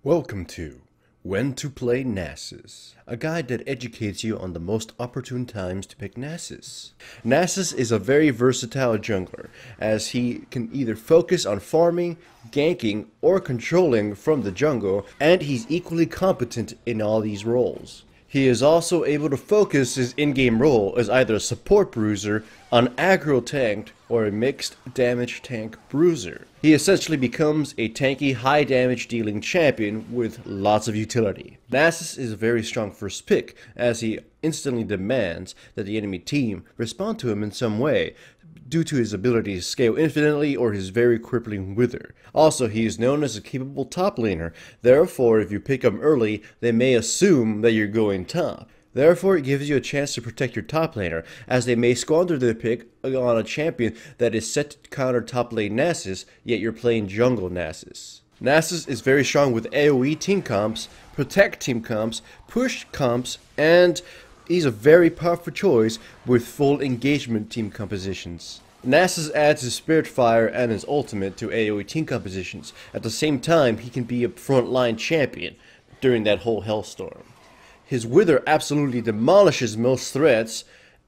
Welcome to When to Play Nasus, a guide that educates you on the most opportune times to pick Nasus. Nasus is a very versatile jungler, as he can either focus on farming, ganking, or controlling from the jungle, and he's equally competent in all these roles. He is also able to focus his in-game role as either a support bruiser, an aggro tank, or a mixed damage tank bruiser. He essentially becomes a tanky, high damage dealing champion with lots of utility. Nasus is a very strong first pick, as he instantly demands that the enemy team respond to him in some way, due to his ability to scale infinitely or his very crippling wither. Also, he is known as a capable top laner, therefore if you pick him early, they may assume that you're going top. Therefore, it gives you a chance to protect your top laner, as they may squander their pick on a champion that is set to counter top lane Nasus, yet you're playing jungle Nasus. Nasus is very strong with AoE team comps, protect team comps, push comps, and he's a very powerful choice with full engagement team compositions. Nasus adds his Spirit Fire and his ultimate to AoE team compositions. At the same time, he can be a frontline champion during that whole hellstorm. His Wither absolutely demolishes most threats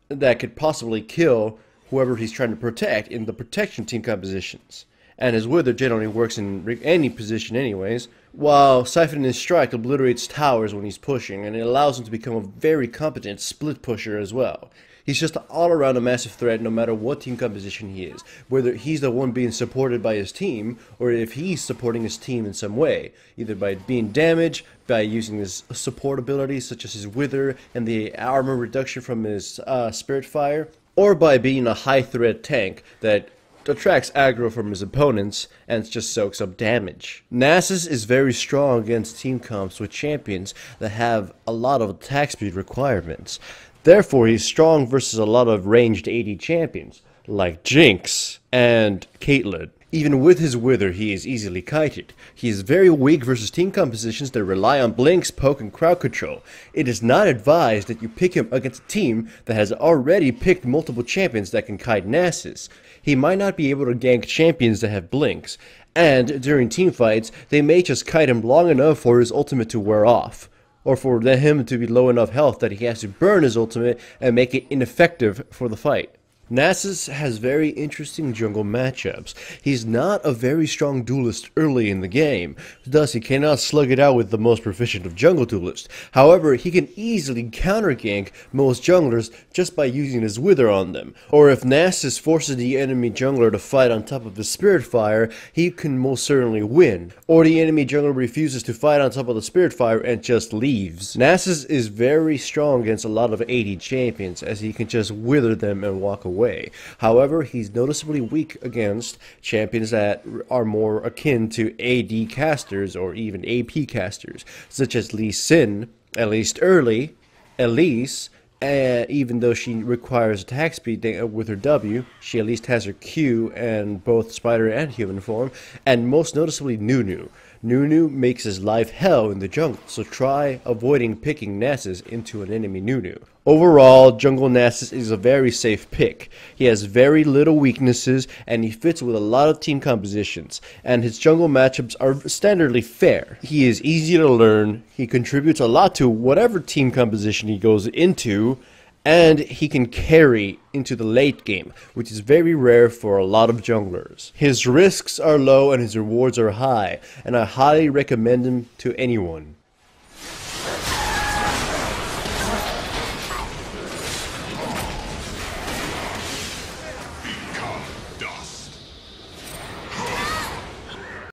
that could possibly kill whoever he's trying to protect in the protection team compositions. And his Wither generally works in any position anyways, while Siphoning Strike obliterates towers when he's pushing, and it allows him to become a very competent split pusher as well. He's just all around a massive threat no matter what team composition he is, whether he's the one being supported by his team, or if he's supporting his team in some way, either by being damaged, by using his support abilities such as his Wither and the armor reduction from his Spirit Fire, or by being a high threat tank that attracts aggro from his opponents and just soaks up damage. Nasus is very strong against team comps with champions that have a lot of attack speed requirements. Therefore, he's strong versus a lot of ranged AD champions, like Jinx and Caitlyn. Even with his Wither, he is easily kited. He is very weak versus team compositions that rely on blinks, poke, and crowd control. It is not advised that you pick him against a team that has already picked multiple champions that can kite Nasus. He might not be able to gank champions that have blinks, and during team fights, they may just kite him long enough for his ultimate to wear off, or for him to be low enough health that he has to burn his ultimate and make it ineffective for the fight. Nasus has very interesting jungle matchups. He's not a very strong duelist early in the game, thus he cannot slug it out with the most proficient of jungle duelists. However, he can easily counter-gank most junglers just by using his Wither on them. Or if Nasus forces the enemy jungler to fight on top of the Spirit Fire, he can most certainly win. Or the enemy jungler refuses to fight on top of the Spirit Fire and just leaves. Nasus is very strong against a lot of AD champions, as he can just wither them and walk away. However, he's noticeably weak against champions that are more akin to AD casters or even AP casters, such as Lee Sin, at least early, Elise, even though she requires attack speed with her W, she at least has her Q and both spider and human form, and most noticeably Nunu. Nunu makes his life hell in the jungle, so try avoiding picking Nasus into an enemy Nunu. Overall, jungle Nasus is a very safe pick. He has very little weaknesses, and he fits with a lot of team compositions, and his jungle matchups are standardly fair. He is easy to learn, he contributes a lot to whatever team composition he goes into, and he can carry into the late game, which is very rare for a lot of junglers. His risks are low and his rewards are high, and I highly recommend him to anyone.